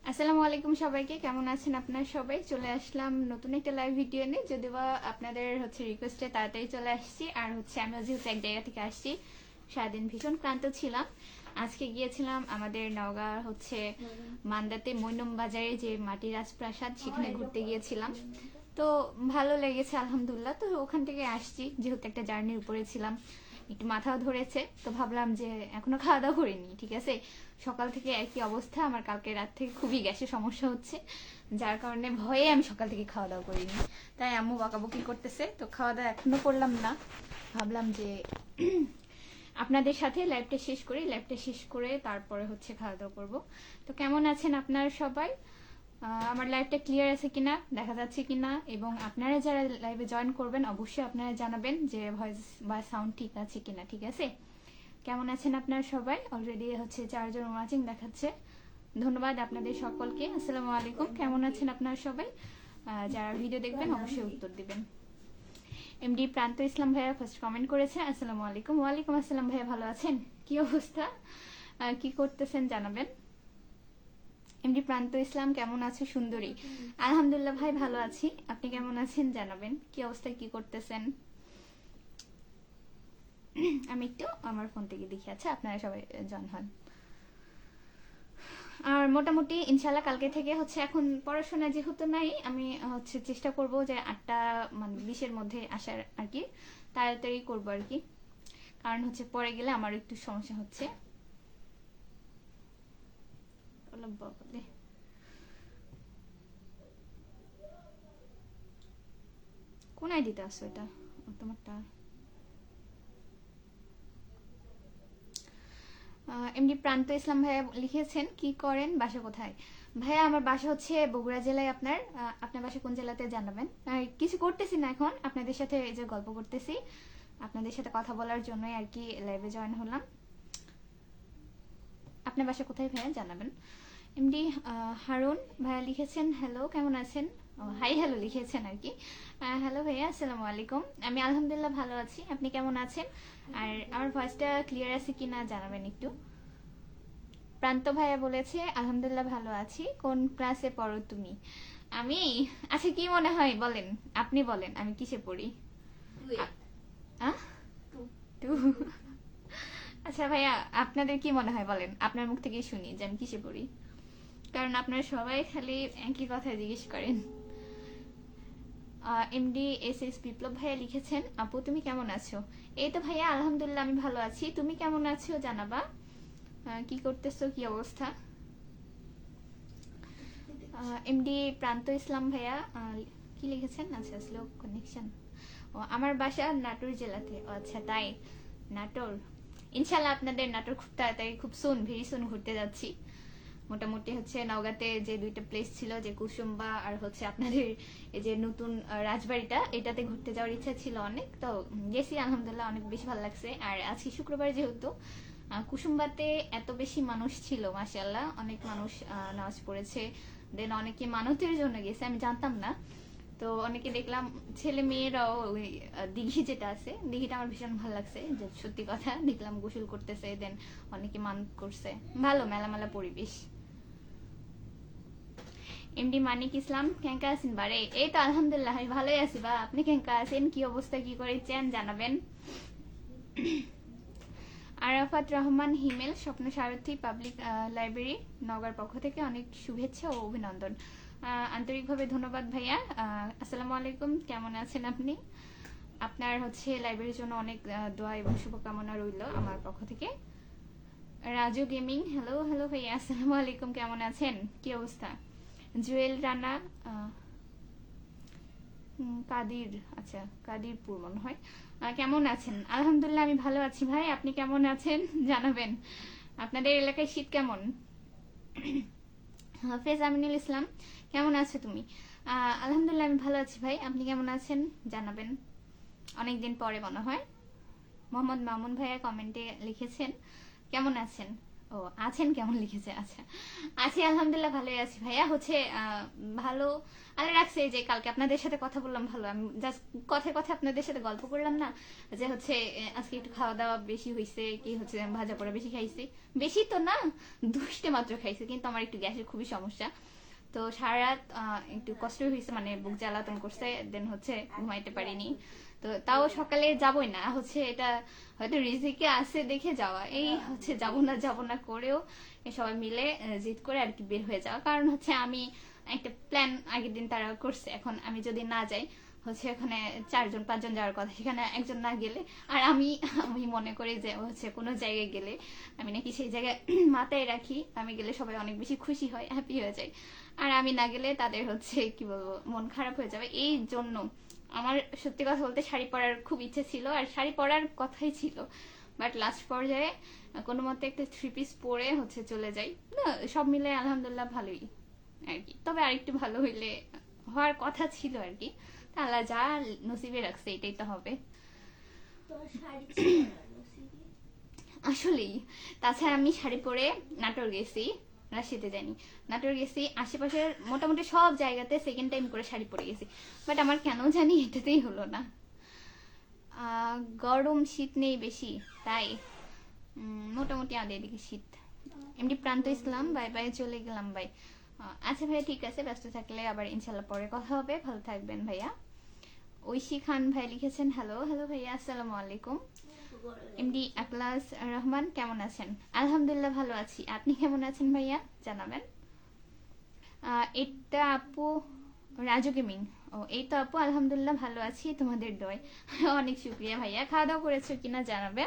আসসালামু আলাইকুম সবাইকে, কেমন আছেন আপনারা সবাই? চলে আসলাম নতুন একটা লাইভ ভিডিও নিয়ে। যদিও বা আপনাদের রিকোয়েস্টে তাড়াতাড়ি চলে আসছি। আর আমিও যেহেতু এক জায়গা থেকে আসছি, সারাদিন ভীষণ ক্লান্ত ছিলাম। আজকে গিয়েছিলাম আমাদের নওগাঁ মান্দাতে মৈনম বাজারে যে মাটির রাজপ্রাসাদ, সেখানে ঘুরতে গিয়েছিলাম। তো ভালো লেগেছে আলহামদুলিল্লাহ। তো ওখান থেকে আসছি, যেহেতু একটা জার্নির উপরে ছিলাম, একটু মাথাও ধরেছে। তো ভাবলাম যে এখনো খাওয়া দাওয়া করিনি, ঠিক আছে। সকাল থেকে একই অবস্থা, আমার কালকে রাত থেকে খুবই গ্যাসের সমস্যা হচ্ছে, যার কারণে ভয়ে আমি সকাল থেকে খাওয়া দাওয়া করিনি। তাই আম্মু বকাবকি করতেছে, তো খাওয়া দাওয়া এখনো করলাম না। ভাবলাম যে আপনাদের সাথে লাইভটা শেষ করে তারপরে খাওয়া দাওয়া করবো। তো কেমন আছেন আপনারা সবাই? আমার লাইভটা ক্লিয়ার আছে কিনা, দেখা যাচ্ছে কিনা, এবং আপনারা যারা লাইভে জয়েন করবেন অবশ্যই আপনারা জানাবেন যে ভয়েস বা সাউন্ড ঠিক আছে কিনা। ঠিক আছে, কেমন আছেন আপনারা সবাই? অলরেডি 4 জন ওয়াচিং দেখাচ্ছে। ধন্যবাদ আপনাদের সকলকে। আসসালামু আলাইকুম, কেমন আছেন আপনারা সবাই? যারা ভিডিও দেখবেন অবশ্যই উত্তর দিবেন। এমডি প্রান্ত ইসলাম ভাইয়া ফার্স্ট কমেন্ট করেছে, আসসালামু আলাইকুম। ওয়ালাইকুম আসসালাম ভাইয়া, ভালো আছেন? কি অবস্থা, কি করতেছেন জানাবেন। এমডি প্রান্ত ইসলাম, কেমন আছে সুন্দরী? আলহামদুলিল্লাহ ভাই, ভালো আছি। আপনি কেমন আছেন জানাবেন। কি অবস্থায় কি করতেছেন? আমি একটু আমার ফোন থেকে দেখি। আচ্ছা, আপনারা সবাই জন হন। আর মোটামুটি ইনশাল্লাহ কালকে থেকে এখন পড়াশোনা যেহেতু নাই, আমি চেষ্টা করব যে 8:20-এর মধ্যে আসার আর কি, তাড়াতাড়ি করবো আর কি। কারণ পরে গেলে আমার একটু সমস্যা হচ্ছে। কোন আইডিতে আসো এটা তোমারটা? এমডি প্রান্ত ইসলাম ভাইয়া লিখেছেন, কি করেন, বাসা কোথায়? ভাইয়া আমার বাসা বগুড়া জেলায়। আপনার বাসা কোন জেলাতে জানাবেন। কিছু করতেছি না এখন, আপনাদের সাথে এই যে গল্প করতেছি, আপনাদের সাথে কথা বলার জন্যই আর কি লাইভে জয়েন হলাম। আপনার বাসা কোথায় ভাইয়া জানাবেন। এমডি হারুন ভাইয়া লিখেছেন, হ্যালো কেমন আছেন। হাই হ্যালো লিখেছেন আর কি। হ্যালো ভাইয়া, আসসালামু আলাইকুম। আমি আলহামদুলিল্লাহ ভালো আছি, আপনি কেমন আছেন? আর আমার ভয়েসটা ক্লিয়ার আছে কিনা জানাবেন একটু। প্রান্ত ভাইয়া বলেছে, আলহামদুলিল্লাহ ভালো আছি। কোন ক্লাসে পড়ো তুমি? আমি, আচ্ছা কি মনে হয় বলেন, আপনি বলেন আমি কিসে পড়ি। টু। আচ্ছা ভাইয়া, আপনাদের কি মনে হয় বলেন, আপনার মুখ থেকেই শুনি যে আমি কিসে পড়ি, কারণ আপনারা সবাই খালি একই কথা জিজ্ঞেস করেন। এমডি এস এস বিপ্লব ভাইয়া লিখেছেন, আপু তুমি কেমন আছো? এই তো ভাইয়া আলহামদুলিল্লাহ আমি ভালো আছি, তুমি কেমন আছো জানাবা। কি করতেছো, কি অবস্থা? এমডি প্রান্ত ইসলাম ভাইয়া কি লিখেছেন, আচ্ছা স্লো কানেকশন। ও আমার বাসা নাটোর জেলাতে। ও আচ্ছা তাই, নাটোর। ইনশাল্লাহ আপনাদের নাটোর খুব তাড়াতাড়ি, খুব সুন, ভেরি সুন ঘুরতে যাচ্ছি। মোটামুটি নওগাঁতে যে 2টা প্লেস ছিল, যে কুসুম্বা আর আপনাদের এই যে নতুন রাজবাড়িটা, এটাতে ঘুরতে যাওয়ার ইচ্ছা ছিল অনেক। তো গেছি আলহামদুলিল্লাহ, অনেক বেশি ভালো লাগছে। আর আজকে শুক্রবার যেহেতু, কুসুম্বাতে এত বেশি মানুষ ছিল, মাশাআল্লাহ অনেক মানুষ নামাজ পড়েছে। দেন অনেকে মানতের জন্য গেছে, আমি জানতাম না। তো অনেকে দেখলাম, ছেলে মেয়েরাও ওই দিঘি যেটা আছে, দিঘিটা আমার ভীষণ ভালো লাগছে, যে সত্যি কথা দেখলাম গোসল করতেছে, দেন অনেকে মানত করছে। ভালো মেলামেলা পরিবেশ। এমডি মানিক ইসলাম, কেঙ্কা আছেন বারে? এই তো আলহামদুলিল্লাহ আমি ভালোই আছি বা, আপনি কেঙ্কা আছেন, কি অবস্থা, কি করেছেন জানাবেন। আরাফাত রহমান হিমেল, স্বপ্ন সারথী পাবলিক লাইব্রেরি নগর পক্ষ থেকে অনেক শুভেচ্ছা ও অভিনন্দন। আন্তরিকভাবে ধন্যবাদ ভাইয়া। আসসালামু আলাইকুম, কেমন আছেন আপনি? আপনার লাইব্রেরির জন্য অনেক দোয়া এবং শুভকামনা রইল আমার পক্ষ থেকে। রাজু গেমিং, হ্যালো হ্যালো ভাইয়া, আসসালামু আলাইকুম, কেমন আছেন, কি অবস্থা? জুয়েল রানা, কাদির, আচ্ছা কাদিরপুর মনে হয়। কেমন আছেন? আলহামদুলিল্লাহ আমি ভালো আছি ভাই, আপনি কেমন আছেন জানাবেন। আপনাদের এলাকায় শীত কেমন? হাফেজ আমিনুল ইসলাম, কেমন আছো তুমি? আলহামদুলিল্লাহ আমি ভালো আছি ভাই, আপনি কেমন আছেন জানাবেন। অনেকদিন পরে মনে হয়। মোহাম্মদ মামুন ভাইয়া কমেন্টে লিখেছেন, কেমন আছেন? ও আছেন কেমন লিখেছে, আচ্ছা আছি আলহামদুলিল্লাহ ভালোই আছি ভাইয়া। হচ্ছে ভালো আল্লাহ রাখছে যে কালকে আপনাদের সাথে কথা বললাম, ভালো আমি জাস্ট কথায় কথায় আপনাদের সাথে গল্প করলাম না, যে হচ্ছে আজকে একটু খাওয়া দাওয়া বেশি হয়েছে, কি হচ্ছে ভাজা পোড়া বেশি খাইছি, বেশি তো না 2টা মাত্র খাইছি, কিন্তু আমার একটু গ্যাসের খুবই সমস্যা। তো সারা রাত একটু কষ্ট হয়েছে, মানে বুক জ্বালাতন করছে, দেন হচ্ছে ঘুমাইতে পারিনি। তো তাও সকালে যাবই না, হচ্ছে এটা হয়তো রিজিকে আছে দেখে যাওয়া, এই হচ্ছে যাব না করেও সবাই মিলে জিদ করে আর কি বের হয়ে যাওয়া। কারণ হচ্ছে আমি একটা প্ল্যান আগের দিন তারা করছে, এখন আমি যদি না যাই, হচ্ছে ওখানে 4জন 5জন যাওয়ার কথা, সেখানে একজন না গেলে, আর আমি আমি মনে করি যে হচ্ছে কোনো জায়গায় গেলে আমি নাকি সেই জায়গায় মাথায় রাখি, আমি গেলে সবাই অনেক বেশি খুশি হয়, হ্যাপি হয়ে যায়, আর আমি না গেলে তাদের হচ্ছে কি বলবো মন খারাপ হয়ে যাবে। এই জন্য আমার সত্যি কথা বলতে শাড়ি পরার খুব ইচ্ছে ছিল, আর শাড়ি পরার কথাই ছিল, বাট লাস্ট পর্যায়ে কোনো মতে একটা 3 পিস পরে হচ্ছে চলে যাই না, সব মিলে আলহামদুলিল্লাহ ভালোই আর কি। তবে আরেকটু ভালো হইলে হওয়ার কথা ছিল আর কি, আল্লাহ যা নসিবে রাখছে এটাই তো হবে আসলেই। তাছাড়া আমি শাড়ি পরে নাটোর গেছি, রাশিয়াতে যাইনি, নাটোর গেছি, আশেপাশের মোটামুটি সব জায়গাতে সেকেন্ড টাইম করে শাড়ি পরে গেছি, বাট আমার কেন জানি এটাতেই হলো না। গরম শীত নেই বেশি, তাই মোটামুটি আমাদের এদিকে শীত। এমনি প্রান্ত ইসলাম, বাই বাই, চলে গেলাম ভাই। আচ্ছা ভাইয়া ঠিক আছে, ব্যস্ত থাকলে আবার ইনশাল্লাহ পরে কথা হবে, ভালো থাকবেন ভাইয়া। ঐশী খান ভাই লিখেছেন হ্যালো হ্যালো ভাইয়া, আসসালামু আলাইকুম। এমডি আকলাস রহমান কেমন আছেন? আলহামদুলিল্লাহ ভালো আছি, আপনি কেমন আছেন ভাইয়া জানাবেন। এটা আপু রাজু গেমিং, ও এই তো আপু আলহামদুলিল্লাহ ভালো আছি, তোমাদের দয় অনেক শুক্রিয়া ভাইয়া। খাওয়া দাওয়া করেছো কিনা জানাবে,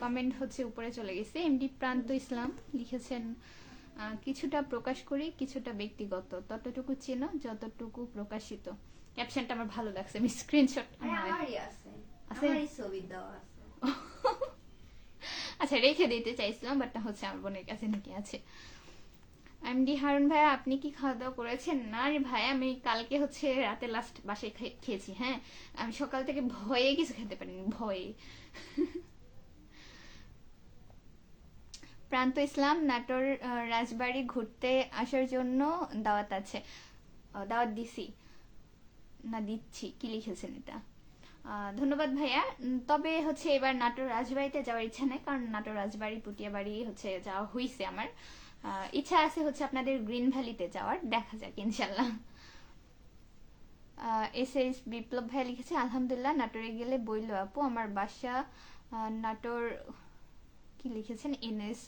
কমেন্ট হচ্ছে উপরে চলে গেছে। এমডি প্রান্ত ইসলাম লিখেছেন কিছুটা প্রকাশ করি কিছুটা ব্যক্তিগত, ততটুকু চেনো যতটুকু প্রকাশিত। ক্যাপশনটা আমার ভালো লাগছে, আমি স্ক্রিনশট আছে আচ্ছা রেখে দিতে চাইছিলাম, বাট হচ্ছে আমার বোনের কাছে নাকি আছে। এমডি হারুন ভাইয়া আপনি কি খাওয়া দাওয়া করেছেন? না রে ভাই, আমি কালকে হচ্ছে রাতে লাস্ট বাসায় খেয়েছি, হ্যাঁ আমি সকাল থেকে ভয়ে কিছু খেতে পারিনি, ভয়ে প্রান্ত ইসলাম নাটোর রাজবাড়ি ঘুরতে আসার জন্য দাওয়াত আছে, দাওয়াত দিছি না দিচ্ছি, কি লিখেছেন এটা? ধন্যবাদ ভাইয়া। তবে হচ্ছে এবার নাটোর রাজবাড়িতে যাওয়ার ইচ্ছা নেই, কারণ নাটোর রাজবাড়ি পুটিয়াবাড়ি হচ্ছে যাওয়া হয়েছে আমার, ইচ্ছা আছে হচ্ছে আপনাদের গ্রিন ভ্যালিতে যাওয়ার, দেখা যাক ইনশাল্লাহ। এস এস বিপ্লব ভাই লিখেছে আলহামদুলিল্লাহ নাটোরে গেলে বইল আপু, আমার বাসা নাটোর, কি লিখেছেন এনএস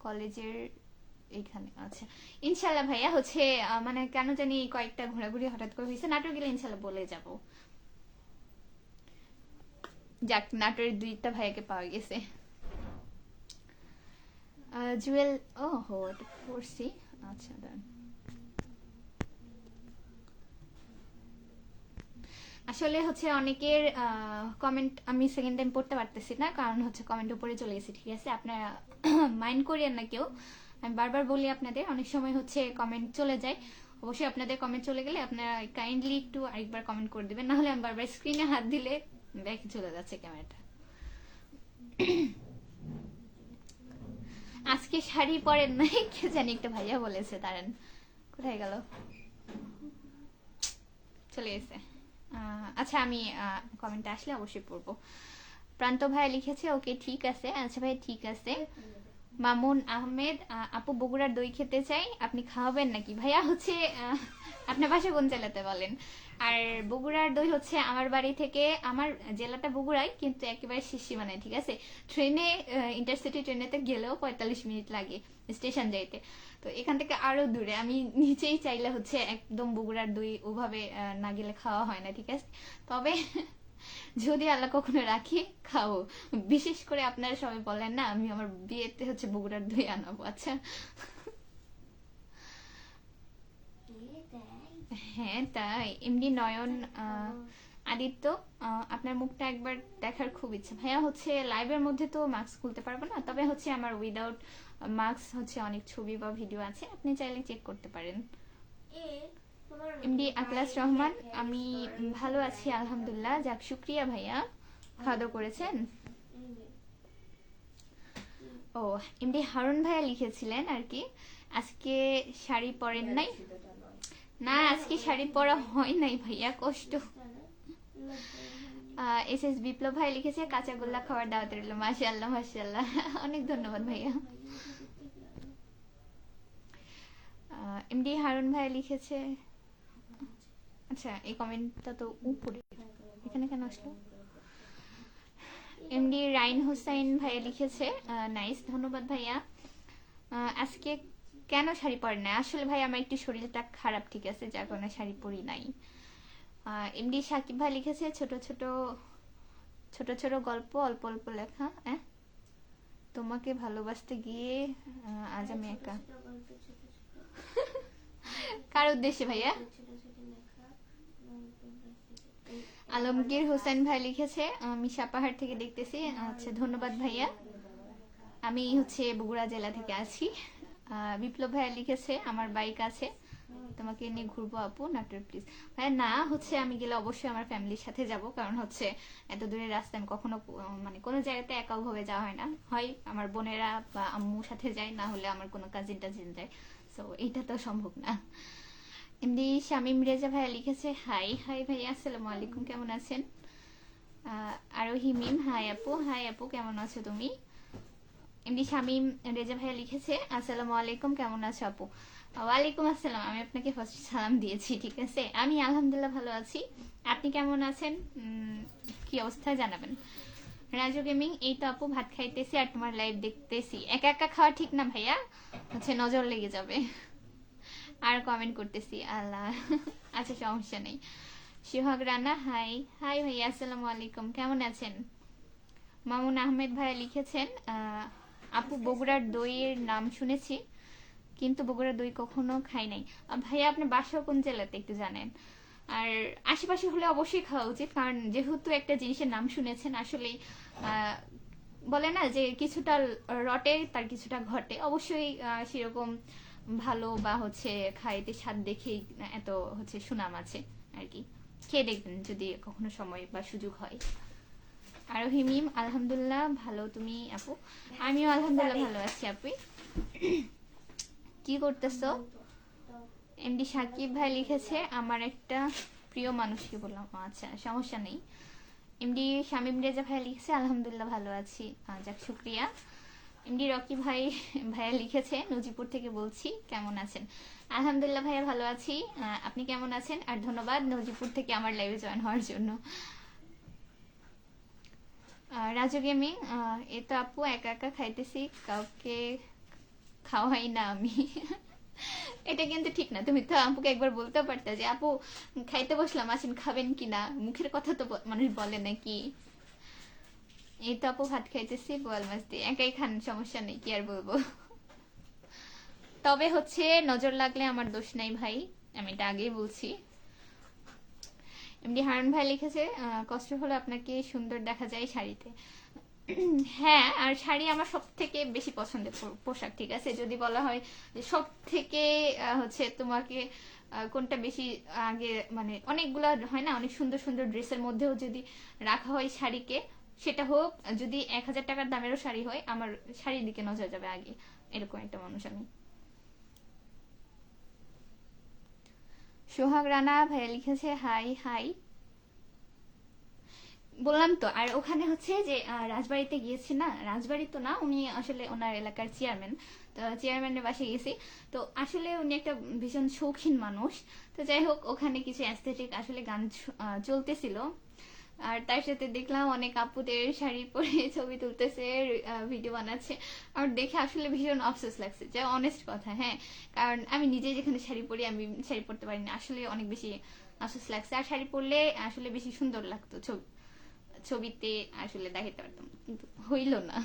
কলেজের এইখানে, আচ্ছা ইনশাল্লাহ ভাইয়া। হচ্ছে মানে কেন জানি কয়েকটা ঘোরাঘুরি হঠাৎ করে হয়েছে, নাটোর গেলে ইনশাল্লাহ বলে যাব। যাক নাটোরের 2টা ভাইয়াকে পাওয়া গেছে। জুয়েল, ও হো এটা পড়ছি, আচ্ছা দাঁড়ান। আসলে হচ্ছে অনেকের কমেন্ট আমি সেকেন্ড টাইম পড়তে পারতেছি না, কারণ হচ্ছে কমেন্ট উপরে চলে গেছে, ঠিক আছে আপনারা মাইন্ড করিয়েন না কেউ, আমি বারবার বলি আপনাদের, অনেক সময় হচ্ছে কমেন্ট চলে যায়, অবশ্যই আপনাদের কমেন্ট চলে গেলে আপনারা কাইন্ডলি একটু আরেকবার কমেন্ট করে দিবেন, নাহলে আমি বারবার স্ক্রিনে হাত দিলে দেখে চলে যাচ্ছে ক্যামেরাটা। আজকে শাড়ি পরেন নাই, কে জানি একটা ভাইয়া বলেছে, দাঁড়ান কোথায় গেল, চলে গেছে। আচ্ছা আমি কমেন্টে আসলে অবশ্যই পড়বো। প্রান্ত ভাই লিখেছে ওকে ঠিক আছে, আচ্ছা ভাই ঠিক আছে। মামুন আহমেদ আপু বগুড়ার দই খেতে চাই, আপনি খাওয়াবেন নাকি? ভাইয়া হচ্ছে আপনার বাসা কোন জেলাতে বলেন? আর বগুড়ার দই হচ্ছে আমার বাড়ি থেকে, আমার জেলাটা বগুড়াই কিন্তু একেবারে মানে ঠিক আছে, ট্রেনে ইন্টারসিটি ট্রেনেতে গেলেও 45 মিনিট লাগে স্টেশন যাইতে, তো এখান থেকে আরো দূরে, আমি নিচেই চাইলে হচ্ছে একদম বগুড়ার দই ওভাবে না গেলে খাওয়া হয় না, ঠিক আছে। তবে যদি আল্লাহ কখনো রাখি খাবো, বিশেষ করে আপনারা সবাই বলেন না আমি আমার বিয়েতে হচ্ছে বগুড়ার দই আনাবো, আচ্ছা হ্যাঁ তাই। এমডি নয়ন আদিত্য আপনার মুখটা একবার দেখার খুব ইচ্ছা ভাইয়া, হচ্ছে লাইভের মধ্যে তো মাস্ক খুলতে পারবো না, তবে হচ্ছে আমার উইদাউট মাস্ক হচ্ছে অনেক ছবি বা ভিডিও আছে, আপনি চাইলে চেক করতে পারেন। এমডি আকলাস রহমান আমি ভালো আছি আলহামদুলিল্লাহ, যাক শুক্রিয়া ভাইয়া। খাওয়া দাওয়া করেছেন? ও, এমডি হারুন ভাইয়া লিখেছিলেন আর কি, আজকে শাড়ি পরেন নাই। না, আজকে শাড়ি পরা হয় নাই ভাইয়া, কষ্ট। এস এস বিপ্লব ভাই লিখেছে কাঁচাগোল্লা খাওয়ার দাওয়াত রইল। মাশাআল্লাহ মাশাআল্লাহ, অনেক ধন্যবাদ ভাইয়া। এমডি হারুন ভাই লিখেছে, আচ্ছা এই কমেন্টটা তো উপরে, এখানে কেন আসলো? এমডি রাইন হোসাইন ভাইয়া লিখেছে নাইস, ধন্যবাদ ভাইয়া। আজকে কেন শাড়ি পরেন না? আসলে ভাই আমার একটু শরীরটা খারাপ, ঠিক আছে, যার কারণে শাড়ি পরি নাই। এমডি সাকিব ভাই লিখেছে ছোট ছোট ছোট ছোট গল্প অল্প অল্প লেখা। তোমাকে ভালোবাসতে গিয়ে আজ আমি একা। কার উদ্দেশ্যে ভাইয়া? আলমগীর হোসেন ভাই লিখেছে মিশা পাহাড় থেকে দেখতেছি। আচ্ছা ধন্যবাদ ভাইয়া, আমি হচ্ছে বগুড়া জেলা থেকে আছি। বিপ্লব ভাইয়া লিখেছে আমার বাইক আছে, তোমাকে নিয়ে ঘুরবো আপু, নাটোর প্লিজ। ভাইয়া না, হচ্ছে আমি গেলে অবশ্যই আমার ফ্যামিলির সাথে যাব, কারণ হচ্ছে এত দূরের রাস্তা আমি কখনো মানে কোনো জায়গাতে একা ভাবে যাওয়া হয় না, হয় আমার বোনেরা বা আম্মুর সাথে যাই, না হলে আমার কোনো কাজিন টাজিন যায়, সো এটা তো সম্ভব না। এমনি শামিম রেজা ভাইয়া লিখেছে হাই হাই ভাইয়া, আসসালামু আলাইকুম, কেমন আছেন? আরোহি মিম হাই আপু, হাই আপু কেমন আছো তুমি? এমনি শামিম রেজা ভাইয়া লিখেছে আসসালামু আলাইকুম, কেমন আছো আপু? ওয়ালাইকুম আসসালাম, আমি আপনাকে ফার্স্ট সালাম দিয়েছি, ঠিক আছে, আমি আলহামদুলিল্লাহ ভালো আছি, আপনি কেমন আছেন? কি অবস্থা জানাবেন। রাজু গেমিং, এই তো আপু ভাত খাইতেছি আর তোমার লাইভ দেখতেছি। একা একা খাওয়া ঠিক না ভাইয়া, হচ্ছে নজর লেগে যাবে। আর কমেন্ট করতেছি আল্লাহ। আচ্ছা সমস্যা নেই। সোহাগ রানা হাই হাই ভাইয়া, আসসালামু আলাইকুম, কেমন আছেন? মামুন আহমেদ ভাইয়া লিখেছেন আপু বগুড়ার দইয়ের নাম শুনেছি, কিন্তু বগুড়ার দই কখনো খাই নাই। ভাইয়া আপনার বাসা কোন জেলাতে একটু জানেন? আর আশেপাশে হলে অবশ্যই খাওয়া উচিত, কারণ যেহেতু একটা জিনিসের নাম শুনেছেন, আসলে বলে না যে কিছুটা রটে তার কিছুটা ঘটে, অবশ্যই সেরকম ভালো বা হচ্ছে খাইতে স্বাদ দেখেই এত হচ্ছে সুনাম আছে আর কি। খেয়ে দেখবেন যদি কখনো সময় বা সুযোগ হয়। আরো হিমিম আলহামদুলিল্লাহ ভালো, তুমি আপু? আমিও আলহামদুলিল্লাহ ভালো আছি আপু। কি করতেছো? এমডি সাকিব ভাই লিখেছে আমার একটা প্রিয় মানুষকে বললাম, আচ্ছা সমস্যা নেই। এমডি শামিম রেজা ভাই লিখেছে আলহামদুলিল্লাহ ভালো আছি, যাক শুক্রিয়া। এমডি রকি ভাই ভাইয়া লিখেছে নজিপুর থেকে বলছি, কেমন আছেন? আলহামদুলিল্লাহ ভাইয়া ভালো আছি, আপনি কেমন আছেন? আর ধন্যবাদ নজিপুর থেকে আমার লাইভে জয়েন হওয়ার জন্য। রাজু গেমিং, এ তো আপু একা একা খাইতেছি, কাউকে খাওয়াই না আমি। এটা কিন্তু ঠিক না, তুমি তো আপুকে একবার বলতে পারতে যে আপু খাইতে বসলাম, আসেন খাবেন কিনা, মুখের কথা তো মানুষ বলে নাকি। এই তো আপু ভাত খাইতেছি বোয়াল মাছ দিয়ে, একাই খান সমস্যা নেই, কি আর বলবো। তবে হচ্ছে নজর লাগলে আমার দোষ নাই ভাই, আমি এটা আগেই বলছি। এমনি হারুন ভাই লিখেছে কষ্ট হলো আপনাকে সুন্দর দেখা যায় শাড়িতে। হ্যাঁ, আর শাড়ি আমার সব থেকে বেশি পছন্দের পোশাক, ঠিক আছে, যদি বলা হয় যে সব থেকে হচ্ছে তোমাকে কোনটা বেশি আগে, মানে অনেকগুলো হয় না, অনেক সুন্দর সুন্দর ড্রেসের মধ্যেও যদি রাখা হয় শাড়িকে, সেটা হোক যদি 1000 টাকার দামেরও শাড়ি হয়, আমার শাড়ির দিকে নজর যাবে আগে, এরকম একটা মানুষ আমি। সোহাগ রানা ভাইয়া লিখেছে হাই হাই, বললাম তো। আর ওখানে হচ্ছে যে রাজবাড়িতে গিয়েছি না, রাজবাড়ি তো না, উনি আসলে ওনার এলাকার চেয়ারম্যান, তো চেয়ারম্যানের বাসায় গেছি। তো আসলে উনি একটা ভীষণ শৌখিন মানুষ, তো যাই হোক ওখানে কিছু অ্যাস্থেটিক আসলে গান চলতেছিল, আর তার সাথে দেখলাম অনেক আপুদের শাড়ি পরে ছবি তুলতেছে, ভিডিও বানাচ্ছে, আর দেখে আসলে ভীষণ আফসোস লাগছে, যা অনেস্ট কথা, হ্যাঁ, কারণ আমি নিজে যেখানে শাড়ি পরি, আমি শাড়ি পরতে পারি না, আসলে অনেক বেশি আফসোস লাগছে। আর শাড়ি পরলে আসলে বেশি সুন্দর লাগতো ছবিতে, আসলে দেখাতে পারতাম, কিন্তু হইল না।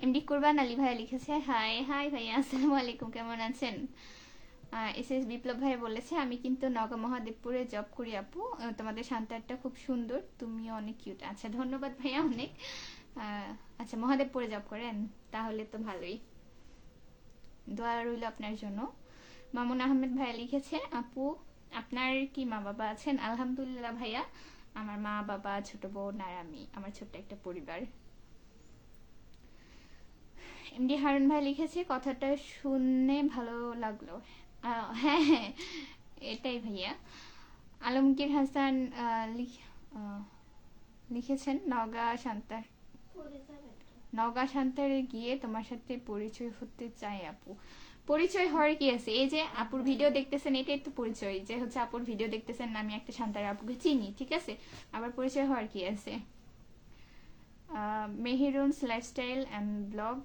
এমডি কুরবান আলী ভাইয়া লিখেছে হাই হাই ভাইয়া, আসসালামু আলাইকুম, কেমন আছেন? এস এস বিপ্লব ভাই বলেছে আমি কিন্তু নগা মহাদেবপুরে জব করি আপু, তোমাদের সান্তারটা খুব সুন্দর, তুমিও অনেক কিউট। আচ্ছা ধন্যবাদ ভাইয়া অনেক। আচ্ছা মহাদেবপুরে জব করেন, তাহলে তো ভালোই, দোয়া রইল আপনার জন্য। মামুন আহমেদ ভাইয়া লিখেছে আপু আপনার কি মা বাবা আছেন? আলহামদুলিল্লাহ ভাইয়া, আমার মা বাবা ছোট বোন আর আমি, আমার ছোট্ট একটা পরিবার। এমডি হারুন ভাই লিখেছে কথাটা শুনে ভালো লাগলো। হ্যাঁ হ্যাঁ, এটাই ভাইয়া। আলমগীর হাসান লিখেছেন নওগাঁ শান্তারে গিয়ে তোমার সাথে পরিচয় হতে চাই আপু। পরিচয় হওয়ার কি আছে? এই যে আপুর ভিডিও দেখতেছেন, এটাই তো পরিচয়, যে হচ্ছে আপুর ভিডিও দেখতেছেন, আমি একটা শান্তারে আপুকে চিনি, ঠিক আছে? আবার পরিচয় হওয়ার কি আছে? মেহেরুনস লাইফস্টাইল অ্যান্ড ব্লগ,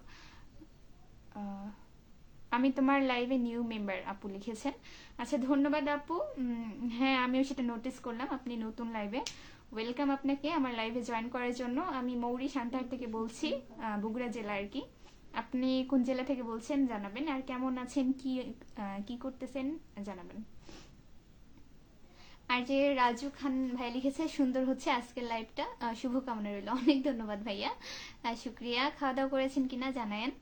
আমি তোমার লাইভে নিউ মেম্বার আপু লিখেছেন। আচ্ছা ধন্যবাদ আপু। হ্যাঁ আমিও সেটা নোটিস করলাম, আপনি নতুন লাইভে। ওয়েলকাম আপনাকে আমার লাইভে জয়েন করার জন্য। আমি মৌরি সান্তাহার থেকে বলছি, বগুড়া জেলা আর কি। আপনি কোন জেলা থেকে বলছেন জানাবেন, আর কেমন আছেন, কি করতেছেন জানাবেন। আর যে রাজু খান ভাই লিখেছে সুন্দর হচ্ছে আজকের লাইভটা, শুভকামনা রইল। অনেক ধন্যবাদ ভাইয়া, শুক্রিয়া। খাওয়া দাওয়া করেছেন কিনা জানায়েন।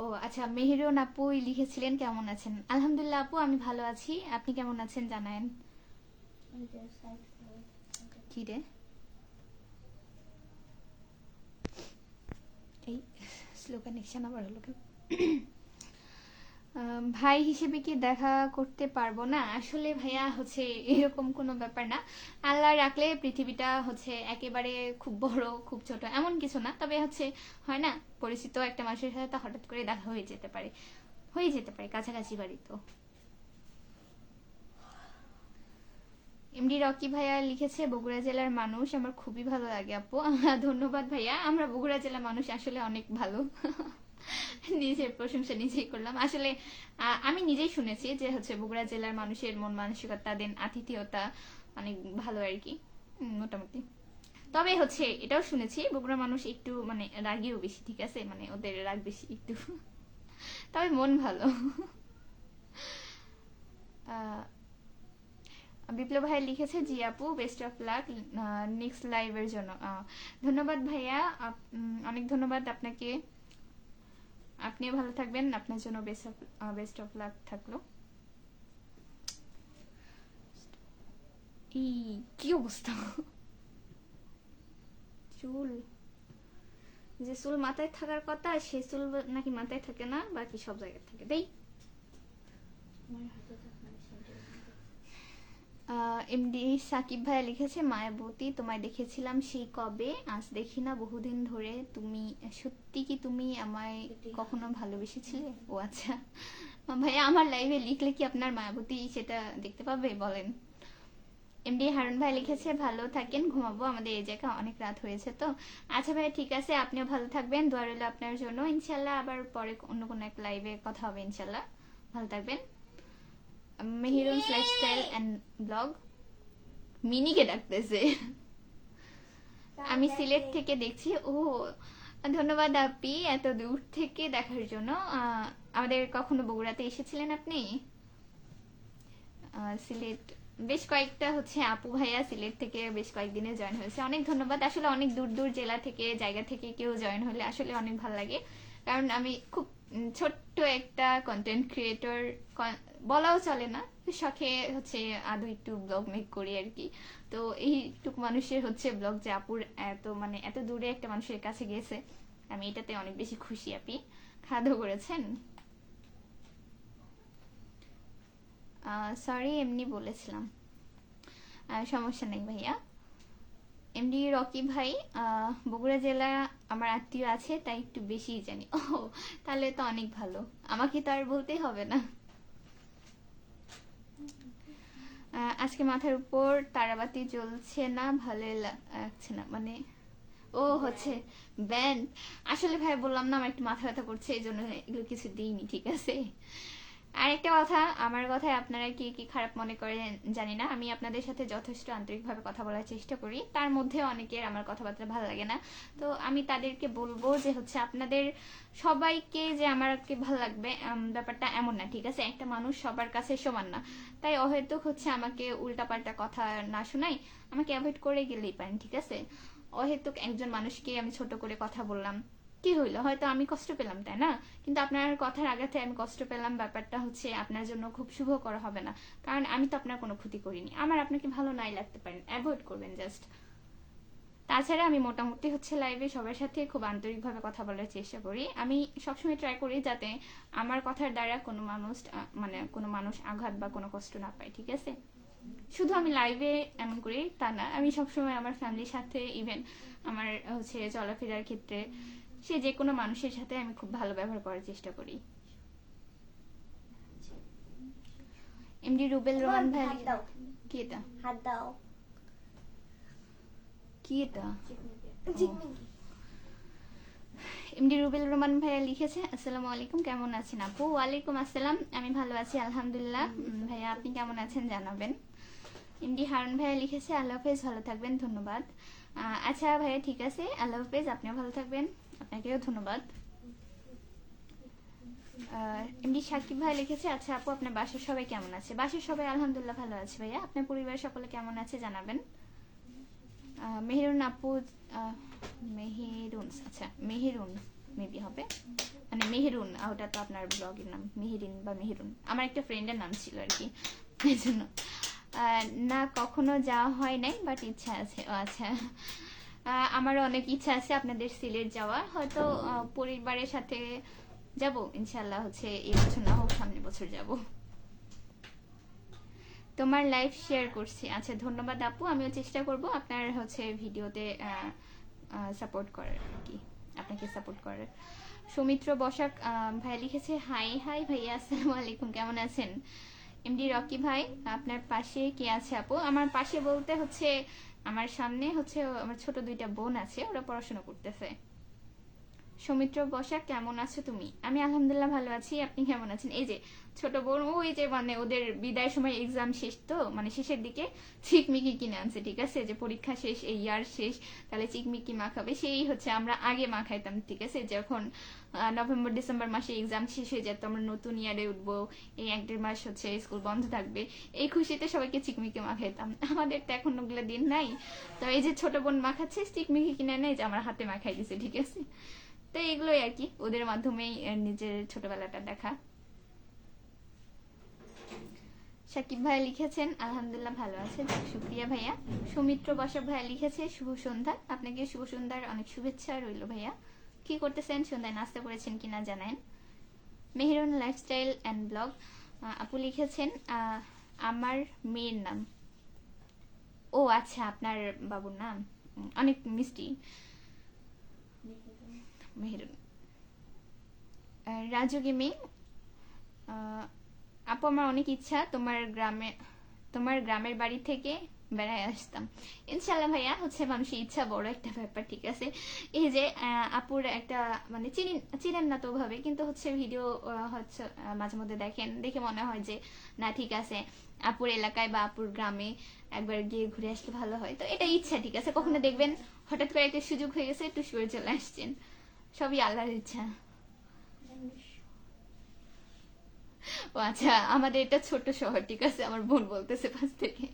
ও আচ্ছা, মেহেরুন আপু লিখেছিলেন কেমন আছেন। আলহামদুলিল্লাহ আপু, আমি ভালো আছি, আপনি কেমন আছেন জানায়েন। কি রে, এই স্লো কানেকশন আবার হলো কেন? ভাই হিসেবে কি দেখা করতে পারবো না? আসলে ভাইয়া হচ্ছে এরকম কোনো ব্যাপার না। আল্লাহ রাখলে পৃথিবীটা হচ্ছে একেবারে খুব বড় খুব ছোট এমন কিছু না, তবে হচ্ছে হয় না, পরিচিত একটা মানুষের সাথে তো হঠাৎ করে দেখা হয়ে যেতে পারে কাছাকাছি বাড়ি তো। এমডি রকি ভাইয়া লিখেছে বগুড়া জেলার মানুষ আমার খুবই ভালো লাগে আপু। ধন্যবাদ ভাইয়া, আমরা বগুড়া জেলার মানুষ আসলে অনেক ভালো। নিজের প্রশংসা নিজেই করলাম আসলে। আমি নিজেই শুনেছি যে হচ্ছে বগুড়া জেলার মানুষের মন মানসিকতা দেন আতিথেয়তা অনেক ভালো আর কি, মোটামুটি। তবে হচ্ছে এটাও শুনেছি বগুড়া মানুষ একটু মানে রাগিও বেশি, ঠিক আছে, মানে ওদের রাগ বেশি একটু। তবে মন ভালো। বিপ্লব ভাই লিখেছে জি আপু বেস্ট অফ লাক নেক্সট লাইভের জন্য। ধন্যবাদ ভাইয়া, অনেক ধন্যবাদ আপনাকে। আপনিও ভালো থাকবেন, আপনার জন্য বেস্ট অফ লাক থাকলো। কি অবস্থা, চুল যে চুল মাথায় থাকার কথা সে চুল নাকি মাথায় থাকে না, বাকি সব জায়গায় থাকে। দেই এমডি সাকিব ভাইয়া লিখেছে মায়াবতী তোমায় দেখেছিলাম সেই কবে, আজ দেখি না বহুদিন ধরে, তুমি সত্যি কি তুমি আমায় কখনো ভালোবেসেছিলে? ও আচ্ছা ভাইয়া, আমার লাইভে লিখলে কি আপনার মায়াবতী সেটা দেখতে পাবে বলেন। এমডি হারুন ভাই লিখেছে ভালো থাকেন, ঘুমাবো, আমাদের এই জায়গায় অনেক রাত হয়েছে তো। আচ্ছা ভাই ঠিক আছে, আপনিও ভালো থাকবেন, দোয়া রইল আপনার জন্য। ইনশাল্লাহ আবার পরে অন্য কোনো এক লাইভে কথা হবে ইনশাল্লাহ। ভালো থাকবেন। মেহিরুনস লাইফস্টাইল অ্যান্ড ব্লগ, মিনিকে ডাকতেছে। আমি সিলেট থেকে দেখছি। ও ধন্যবাদ আপি এত দূর থেকে দেখার জন্য। আমাদের কখনো বগুড়াতে এসেছিলেন আপনি? সিলেট বেশ কয়েকটা হচ্ছে আপু ভাইয়া সিলেট থেকে বেশ কয়েকদিনে জয়েন হয়েছে, অনেক ধন্যবাদ। আসলে অনেক দূর দূর জেলা থেকে জায়গা থেকে কেউ জয়েন হলে আসলে অনেক ভালো লাগে, কারণ আমি খুব ছোট্ট একটা কন্টেন্ট ক্রিয়েটর বলাও চলে না, শখে হচ্ছে আদৌ একটু ব্লগ মেক করি আর কি। তো এইটুকু মানুষের হচ্ছে ব্লগ যে আপুর এত মানে এত দূরে একটা মানুষের কাছে গেছে, আমি এটাতে অনেক বেশি খুশি। আপনি খাওয়া করেছেন? সরি এমনি বলেছিলাম, সমস্যা নেই ভাইয়া। এমডি রকি ভাই, বগুড়া জেলা আমার আত্মীয় আছে তাই একটু বেশিই জানি। ও তাহলে তো অনেক ভালো, আমাকে তো আর বলতেই হবে না। আজকে মাথার উপর তারাবাতি জ্বলছে না, ভালো লাগছে না মানে। ও হচ্ছে ব্যান্ড। আসলে ভাই বললাম না আমার একটু মাথা ব্যথা করছে, এই জন্য এগুলো কিছু দিইনি, ঠিক আছে। আর একটা কথা, আমার কথায় আপনারা কি কি খারাপ মনে করেন জানি না, আমি আপনাদের সাথে যথেষ্ট আন্তরিকভাবে কথা বলার চেষ্টা করি, তার মধ্যে অনেকের আমার কথাবার্তা ভালো লাগে না। তো আমি তাদেরকে বলবো যে হচ্ছে আপনাদের সবাইকে যে আমাকে ভালো লাগবে ব্যাপারটা এমন না, ঠিক আছে। একটা মানুষ সবার কাছে সমান না, তাই অহেতুক হচ্ছে আমাকে উল্টাপাল্টা কথা না শোনাই আমাকে অ্যাভয়েড করে গেলেই পারেন, ঠিক আছে। অহেতুক একজন মানুষকে আমি ছোট করে কথা বললাম, কি হইলো, হয়তো আমি কষ্ট পেলাম তাই না, কিন্তু আপনার কথার আঘাতে আমি কষ্ট পেলাম, ব্যাপারটা হচ্ছে আপনার জন্য খুব শুভকর হবে না, কারণ আমি তো আপনার কোনো ক্ষতি করিনি। আমার আপনাকে ভালো নাই লাগতে পারেন, অ্যাভয়েড করবেন জাস্ট। তাছাড়া আমি মোটামুটি হচ্ছে লাইভে সবার সাথে খুব আন্তরিকভাবে কথা বলার চেষ্টা করি। আমি সবসময় ট্রাই করি যাতে আমার কথার দ্বারা কোনো মানুষ মানে কোনো মানুষ আঘাত বা কোনো কষ্ট না পায়, ঠিক আছে? শুধু আমি লাইভে এমন করি তা না, আমি সবসময় আমার ফ্যামিলির সাথে ইভেন আমার হচ্ছে চলাফেরার ক্ষেত্রে সে যে কোনো মানুষের সাথে আমি খুব ভালো ব্যবহার করার চেষ্টা করি। এমডি রুবেল রোমান ভাই, কি এটা? হাত দাও। কি এটা? এমডি রুবেল রোমান ভাইয়া লিখেছে, আসসালামু আলাইকুম, কেমন আছেন আপু? ওয়ালাইকুম আসসালাম, আমি ভালো আছি আলহামদুলিল্লাহ। ভাইয়া আপনি কেমন আছেন জানাবেন। এমডি হারুন ভাইয়া লিখেছে, আল্লাহ হাফেজ, ভালো থাকবেন, ধন্যবাদ। আচ্ছা ভাইয়া ঠিক আছে, আল্লাহ হাফেজ, আপনিও ভালো থাকবেন, আপনাকেও ধন্যবাদ। এমডি সাকিব ভাই লিখেছে, আচ্ছা আপু আপনার বাসার সবাই কেমন আছে? বাসার সবাই আলহামদুলিল্লাহ ভালো আছে ভাইয়া, আপনার পরিবারের সকলে কেমন আছে জানাবেন। মেহেরুন আপু, মেহেরুন, আচ্ছা মেহেরুন মেবি হবে, মানে মেহেরুন, ওটা তো আপনার ব্লগের নাম, মেহেরিন বা মেহেরুন আমার একটা ফ্রেন্ডের নাম ছিল আর কি, এই জন্য। না কখনো যাওয়া হয় নাই, বাট ইচ্ছা আছে। ও আচ্ছা, আমারও অনেক ইচ্ছা আছে আপনাদের সিলেট যাওয়ার, হয়তো পরিবারের সাথে যাব ইনশাল্লাহ, হচ্ছে এই বছর না হোক সামনের বছর যাব। তোমার লাইভ শেয়ার করছি, আচ্ছা ধন্যবাদ আপু, আমিও চেষ্টা করব আপনার হচ্ছে ভিডিওতে সাপোর্ট করার আর কি, আপনাকে সাপোর্ট করার। সৌমিত্র বসাক ভাই লিখেছে, হাই হাই ভাইয়া, আসসালামু আলাইকুম, কেমন আছেন? এমডি রকি ভাই, আপনার পাশে কে আছে আপু? আমার পাশে বলতে হচ্ছে আমার সামনে হচ্ছে আমার ছোট দুইটা বোন আছে, ওরা পড়াশোনা করতেছে। সৌমিত্র বসাক, কেমন আছো তুমি? আমি আলহামদুলিল্লাহ ভালো আছি, আপনি কেমন আছেন? এই যে ছোট বোন, ওই যে মানে ওদের বিদায় সময় এক্সাম শেষ, তো মানে শেষের দিকে চিকমিকি কিনে আনছে, ঠিক আছে? যে পরীক্ষা শেষ, এই ইয়ার শেষ, তাহলে চিকমিকি মাখাবে, সেই হচ্ছে আমরা আগে মাখাইতাম, ঠিক আছে? যখন নভেম্বর ডিসেম্বর মাসে এক্সাম শেষ হয়ে যেত, আমরা নতুন ইয়ারে উঠবো, এই 1-1.5 মাস হচ্ছে স্কুল বন্ধ থাকবে, এই খুশিতে সবাইকে চিকমিকি মাখাইতাম। আমাদের তো এখন ওগুলো দিন নাই, তো এই যে ছোট বোন মাখাচ্ছে চিকমিকি কিনে নেই, যে আমার হাতে মাখাই দিছে, ঠিক আছে? তো এগুলোই আর কি, ওদের মাধ্যমেই নিজের ছোটবেলাটা দেখা। সাকিব ভাই লিখেছেন, আলহামদুলিল্লাহ ভালো আছে, শুক্রিয়া ভাইয়া। সৌমিত্র বসাক ভাইয়া লিখেছে, শুভ সন্ধ্যা, আপনাকে শুভ সন্ধ্যার অনেক শুভেচ্ছা রইল ভাইয়া। কি করতেছেন, সন্ধ্যায় নাস্তা করেছেন কিনা জানান। মেহেরুন লাইফস্টাইল অ্যান্ড ব্লগ আপু লিখেছেন, আমার মেয়ের নাম, ও আচ্ছা আপনার বাবুর নাম, অনেক মিষ্টি, মেহেরুন। রাজু গেমিং, আপু আমার অনেক ইচ্ছা তোমার গ্রামের বাড়ি থেকে বেড়ায় আসতাম। ইনশাল্লাহ ভাইয়া, হচ্ছে মানুষের ইচ্ছা বড় একটা ব্যাপার, ঠিক আছে? এই যে আপুর একটা মানে চিনেন না তো ভাবে, কিন্তু হচ্ছে ভিডিও হচ্ছে মাঝে মধ্যে দেখেন, দেখে মনে হয় যে না ঠিক আছে, আপুর এলাকায় বা আপুর গ্রামে একবার গিয়ে ঘুরে আসলে ভালো হয়, তো এটা ইচ্ছা, ঠিক আছে? কখনো দেখবেন হঠাৎ করে একটা সুযোগ হয়ে গেছে, একটু শুয়ে চলে আসছেন, সবই আল্লাহর ইচ্ছা। ও আচ্ছা, আমাদের এটা ছোট শহর, ঠিক আছে? আমার বোন বলতেছে পাশ থেকে।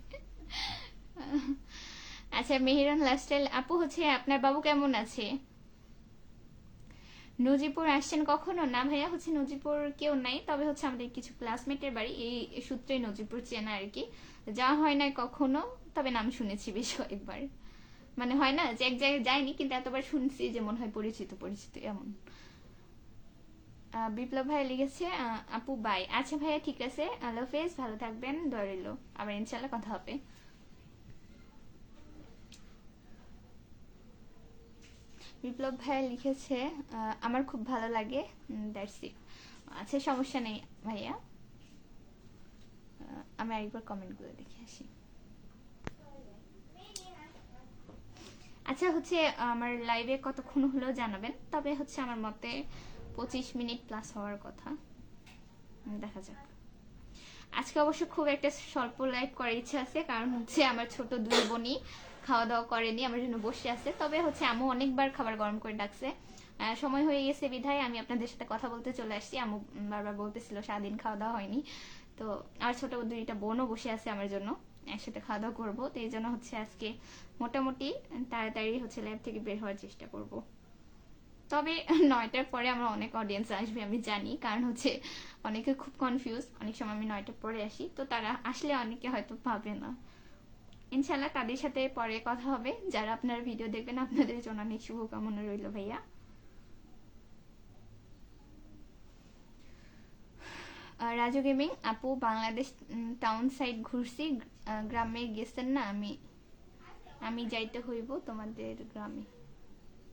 আচ্ছা মেহেরান লাইফস্টাইল আপু, হচ্ছে আপনার বাবু কেমন আছে? নজিপুর আসছেন কখনো? না ভাইয়া, হচ্ছে নজিপুর কেউ নাই, তবে হচ্ছে আমাদের কিছু ক্লাসমেটের বাড়ি, এই সূত্রে নজিপুর চেনা আর কি, যাওয়া হয় না কখনো, তবে নাম শুনেছি বেশ কয়েকবার, মানে হয় না যে এক জায়গায় যাইনি, কিন্তু এতবার শুনছি যে মনে হয় পরিচিত পরিচিত এমন। বিপ্লব ভাই লিখেছে, আপু বাই। আচ্ছা ভাইয়া ঠিক আছে, আল্লাহ হাফেজ, ভালো থাকবেন, দোয়া রইল, আবার ইনশাল্লাহ কথা হবে। বিপ্লব ভাই লিখেছে, আমার খুব ভালো লাগে, দ্যাটস ইট। আচ্ছা সমস্যা নেই ভাইয়া, আমি আরেকবার কমেন্টগুলো দেখে আসি। আচ্ছা হচ্ছে আমার লাইভে কতক্ষণ হলো জানাবেন, তবে হচ্ছে আমার মতে 25 মিনিট প্লাস হওয়ার কথা, দেখা যাক। আজকে অবশ্য খুব একটা স্বল্প লাইভ করার ইচ্ছা আছে, কারণ হচ্ছে আমার ছোট দুই বোনই খাওয়া দাওয়া করেনি, আমার জন্য বসে আছে, তবে হচ্ছে আম্মু অনেকবার খাবার গরম করে ডাকছে, সময় হয়ে গেছে বিধায় আমি আপনাদের সাথে কথা বলতে চলে আসছি। আম্মু বারবার বলতেছিল সারাদিন খাওয়া দাওয়া হয়নি, তো আর ছোট দুইটা বোনও বসে আছে আমার জন্য, একসাথে খাওয়া দাওয়া করবো, তো এই জন্য হচ্ছে আজকে মোটামুটি তাড়াতাড়ি হচ্ছে লাইভ থেকে বের হওয়ার চেষ্টা করব। তবে 9টার পরে আমার অনেক অডিয়েন্স আসবে আমি জানি, কারণ হচ্ছে অনেকে খুব কনফিউজ, অনেক সময় আমি 9টার পরে আসি, তো তারা আসলে অনেকে হয়তো পাবে না, ইনশাল্লাহ তাদের সাথে পরে কথা হবে। যারা আপনার ভিডিও দেখবেন আপনাদের জন্য অনেক শুভকামনা রইল ভাইয়া। রাজু গেমিং আপু, বাংলাদেশ টাউন সাইড ঘুরছি, গ্রামে গেছেন না? আমি যাইতে হইব তোমাদের গ্রামে,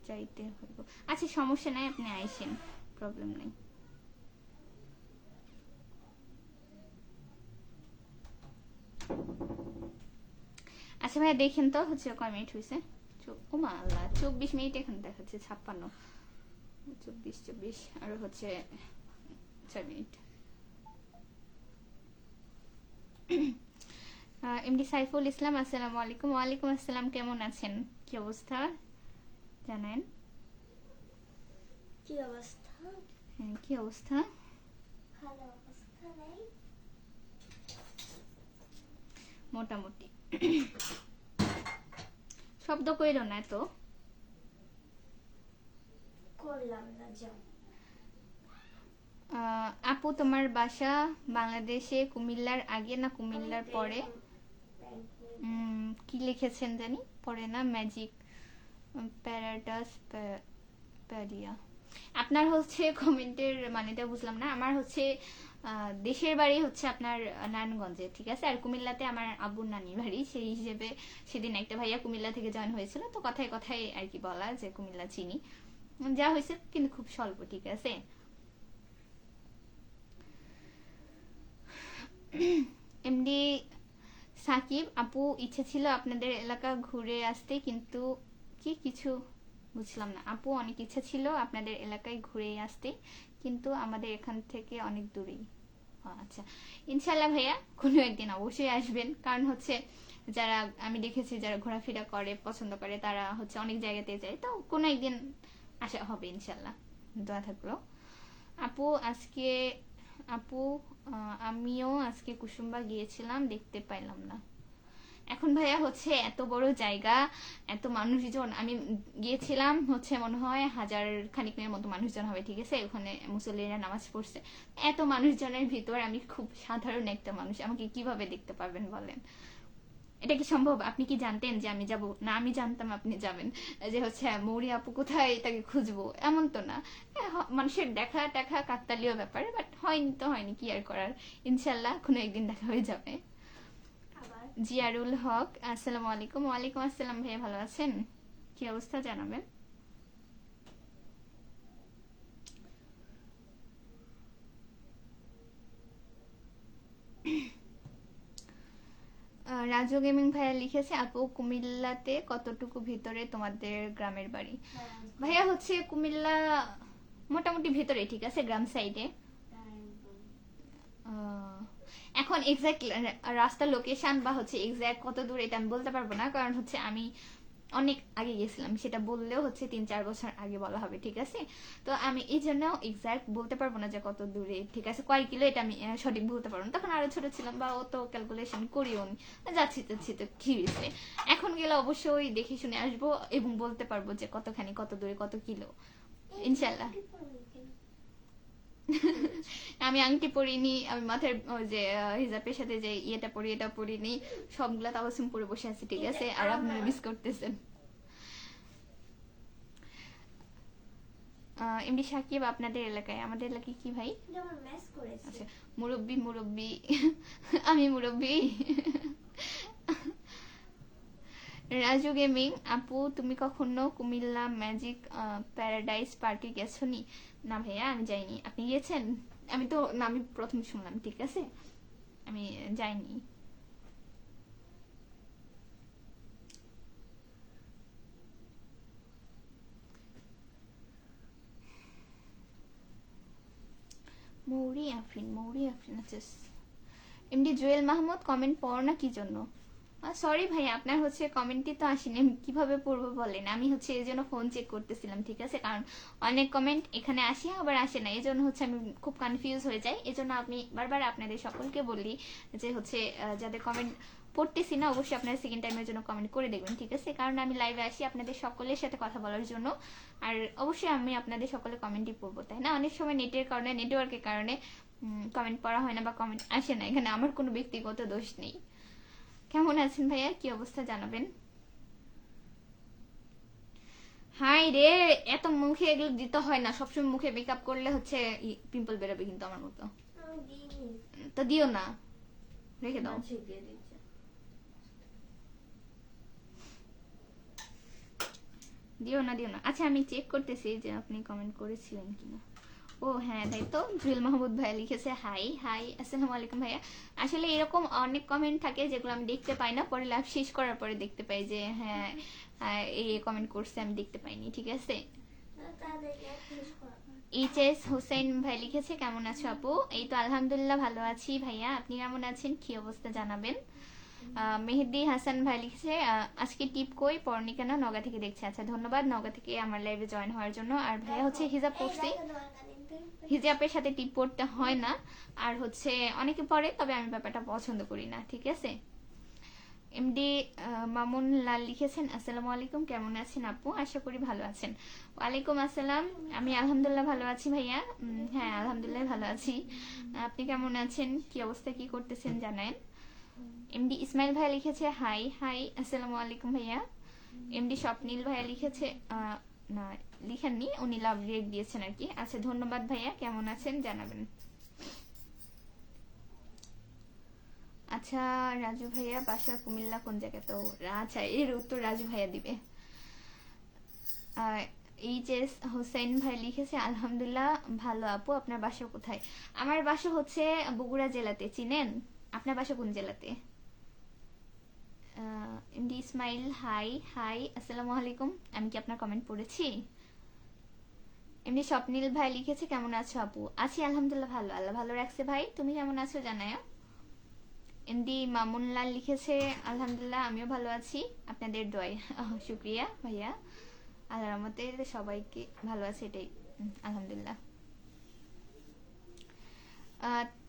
যাইতে হইব। আচ্ছা সমস্যা নাই, আপনি আইসেন, প্রবলেম নাই। আচ্ছা ভাইয়া দেখেন তো হচ্ছে কয় মিনিট হয়েছে। ও মা আল্লাহ, 24 মিনিট এখন দেখাচ্ছে, 56, 24 আর হচ্ছে 4 মিনিট। এমডি সাইফুল ইসলাম, আসসালামু আলাইকুম। ওয়ালাইকুম আসসালাম, কেমন আছেন? কি অবস্থা জানেন? কি অবস্থা? হ্যাঁ কি অবস্থা? ভালো অবস্থা নেই, মোটামুটি। শব্দ কইরো না তো। করলাম না, যাও। আপু তোমার বাসা বাংলাদেশে কুমিল্লার আগে না কুমিল্লার পরে? কি লিখেছেন জানি, পরে না, ম্যাজিক প্যারাডাস প্যারিয়া। আপনার হচ্ছে কমেন্টের মানেটা বুঝলাম না। আমার হচ্ছে দেশের বাড়ি হচ্ছে আপনার নারায়ণগঞ্জে, ঠিক আছে, আর কুমিল্লাতে আমার আব্বুর নানির বাড়ি। সেই হিসেবে সেদিন একটা ভাইয়া কুমিল্লা থেকে জয়েন হয়েছিল, তো কথায় কথায় আর কি বলা যে কুমিল্লা চিনি, যা হয়েছে কিন্তু খুব স্বল্প, ঠিক আছে। এমডি সাকিব আপু, ইচ্ছে ছিল আপনাদের এলাকা ঘুরে আসতে, কিন্তু কি কিছু বুঝলাম না। আপু অনেক ইচ্ছা ছিল আপনাদের এলাকায় ঘুরে আসতে, কিন্তু আমাদের এখান থেকে অনেক দূরেই। আচ্ছা ইনশাল্লাহ ভাইয়া কোনো একদিন অবশ্যই আসবেন, কারণ হচ্ছে যারা আমি দেখেছি যারা ঘোরাফেরা করে পছন্দ করে তারা হচ্ছে অনেক জায়গাতে যায়, তো কোনো একদিন আসা হবে ইনশাল্লাহ, দোয়া থাকলো। আপু আজকে আপু আমিও আজকে কুসুম্বা গিয়েছিলাম, দেখতে পাইলাম না। এখন ভাইয়া হচ্ছে এত বড় জায়গা, এত মানুষজন, আমি গিয়েছিলাম হচ্ছে মনে হয় 1000 খানিকের মতো মানুষজন হবে, ঠিক আছে, ওখানে মুসল্লিরা নামাজ পড়ছে। এত মানুষজনের ভিতর আমি খুব সাধারণ একটা মানুষ, আমাকে কিভাবে দেখতে পারবেন বলেন? এটা কি সম্ভব? আপনি কি জানতেন যে আমি যাব না? আমি জানতাম আপনি যাবেন, যে হচ্ছে মৌরি আপু কোথায় তাকে খুঁজবো, এমন তো না। মানুষের দেখা টাকা কাকতালীয় ব্যাপার, বাট হয়নি তো হয়নি, কি আর করার। ইনশাল্লাহ কোনো একদিন দেখা হয়ে যাবে। জিয়ারুল হক, আসসালামু আলাইকুম। ওয়ালাইকুম আসসালাম ভাইয়া, ভালো আছেন? কি অবস্থা জানাবেন। রাজু গেমিং ভাইয়া লিখেছে আপু কুমিল্লাতে কতটুকু ভিতরে তোমাদের গ্রামের বাড়ি? ভাইয়া হচ্ছে কুমিল্লা মোটামুটি ভিতরে, ঠিক আছে, গ্রাম সাইডে। এখন এক্সাক্ট রাস্তার লোকেশন বা হচ্ছে এক্সাক্ট কত দূর এটা আমি বলতে পারবো না, কারণ হচ্ছে আমি অনেক আগে গেছিলাম, সেটা বললেও হচ্ছে 3-4 বছর আগে বলা হবে, ঠিক আছে। তো আমি এই জন্য এক্সাক্ট বলতে পারবো না যে কত দূরে, ঠিক আছে, কয় কিলো এটা আমি সঠিক বলতে পারবো না, তখন আরো ছোট ছিলাম বা অত ক্যালকুলেশন করিও নি, যাচ্ছি তো কি হয়েছে। এখন গেলে অবশ্যই দেখে শুনে আসবো এবং বলতে পারবো যে কতখানি, কত দূরে, কত কিলো, ইনশাল্লাহ। আমি আংটি পরিনি, আমি মাথার যে হিজাবের সাথে যে ইয়েটা পরি এটা পরিনি, সবগুলা তাবাসুম পরে বসে আছি, ঠিক আছে, আর আপনারা মিস করতেছেন। এমডি সাকিব আপনাদের এলাকায়? আমাদের এলাকায় কি ভাই? আচ্ছা মুরব্বি আমি মুরব্বি। রাজু গেমিং আপু, তুমি কখনো কুমিল্লা ম্যাজিক প্যারাডাইস পার্কে গেছো নি? না ভাইয়া আমি যাইনি। আপনি গিয়েছেন? আমি তো না, আমি প্রথম শুনলাম, ঠিক আছে, আমি যাইনি। মৌরি আফরিন আচ্ছা। এমডি জুয়েল মাহমুদ, কমেন্ট পড়ো না কি জন্য? সরি ভাই, আপনার হচ্ছে কমেন্টই তো আসেনি, আমি কিভাবে পড়বো বলেন? আমি হচ্ছে এই জন্য ফোন চেক করতেছিলাম, ঠিক আছে, কারণ অনেক কমেন্ট এখানে আসে আবার আসে না, এই জন্য হচ্ছে আমি খুব কনফিউজ হয়ে যাই। এই জন্য আমি বারবার আপনাদের সকলকে বলি যে হচ্ছে যাদের কমেন্ট পড়তেছি না অবশ্যই আপনারা সেকেন্ড টাইমের জন্য কমেন্ট করে দেখবেন, ঠিক আছে, কারণ আমি লাইভে আসি আপনাদের সকলের সাথে কথা বলার জন্য, আর অবশ্যই আমি আপনাদের সকলের কমেন্টই পড়বো, তাই না? অনেক সময় নেটওয়ার্কের কারণে কমেন্ট পড়া হয় না বা কমেন্ট আসে না, এখানে আমার কোনো ব্যক্তিগত দোষ নেই। কেমন আছেন ভাইয়া, কি অবস্থা জানাবেন। হাই রে, এত মুখে এগুলো দিতে হয় না, সবসময় মুখে মেকআপ করলে হচ্ছে পিম্পল বেরোবে কিন্তু আমার মতো। আমি দিইনি। তো দিও না, রেখে দাও। মাঝে দিয়ে দিচ্ছে। দিও না দিও না। আচ্ছা আমি চেক করতেছি যে আপনি কমেন্ট করেছিলেন কিনা। ও হ্যাঁ, তাই তো। জুয়েল মাহমুদ ভাইয়া লিখেছে হাই হাই, আসসালামু আলাইকুম ভাইয়া। আসলে এরকম অনেক কমেন্ট থাকে যেগুলো আমি দেখতে পাই না, পরে লাইভ শেষ করার পরে দেখতে পাই যে হ্যাঁ এই কমেন্ট করছে, আমি দেখতে পাইনি। ঠিক আছে। তাদেরকে শেষ করা। এইচএস হোসেন ভাই লিখেছে কেমন আছো আপু। এই তো আলহামদুলিল্লাহ ভালো আছি ভাইয়া, আপনি কেমন আছেন, কি অবস্থা জানাবেন। মেহেদি হাসান ভাই লিখেছে আজকে টিপ কই পড়নি কেন, নগা থেকে দেখছে। আচ্ছা ধন্যবাদ নগা থেকে আমার লাইভে জয়েন হওয়ার জন্য। আর ভাইয়া হচ্ছে হিজাব পড়ছি, হিজাবের সাথে টিপ পড়তে হয় না, আর হচ্ছে অনেকে পড়ে, তবে আমি ব্যাপারটা পছন্দ করি না। ঠিক আছে। এমডি মামুন লাল লিখেছেন আসসালামু আলাইকুম, কেমন আছেন আপু, আশা করি ভালো আছেন। ওয়ালাইকুম আসসালাম, আমি আলহামদুলিল্লাহ ভালো আছি ভাইয়া। হ্যাঁ আলহামদুলিল্লাহ ভালো আছি, আপনি কেমন আছেন, কি অবস্থা, কি করতেছেন জানান। এমডি ইসমাইল ভাইয়া লিখেছে হাই হাই, আসসালামু আলাইকুম ভাইয়া। এমডি স্বপ্নীল ভাইয়া লিখেছে না লিখেননি, উনি লাভ রেক দিয়েছেন আর কি। আচ্ছা ধন্যবাদ ভাইয়া, কেমন আছেন জানাবেন। আচ্ছা রাজু ভাইয়া বাসা কুমিল্লা কোন জায়গায়, তো আচ্ছা এর উত্তর রাজু ভাইয়া দিবে। এইচএস হোসেন ভাই লিখেছে আলহামদুলিল্লাহ ভালো আপু, আপনার বাসা কোথায়। আমার বাসা হচ্ছে বগুড়া জেলাতে, চিনেন। আপনার বাসা কোন জেলাতে। এমডি ইসমাইল হাই হাই, আসসালামু আলাইকুম, আমি কি আপনার কমেন্ট পড়েছি। এমনি স্বপ্নীল ভাই লিখেছে কেমন আছো আপু, আছি আলহামদুলিল্লাহ ভালো, আল্লাহ ভালো রাখছে ভাই, তুমি কেমন আছো জানাও। এমডি মামুনলাল লিখেছে আলহামদুলিল্লাহ আমিও ভালো আছি, আপনাদের দোয়ায়। শুক্রিয়া ভাইয়া, আল্লাহর রহমতে সবাইকে ভালো আছে, এটাই আলহামদুলিল্লাহ।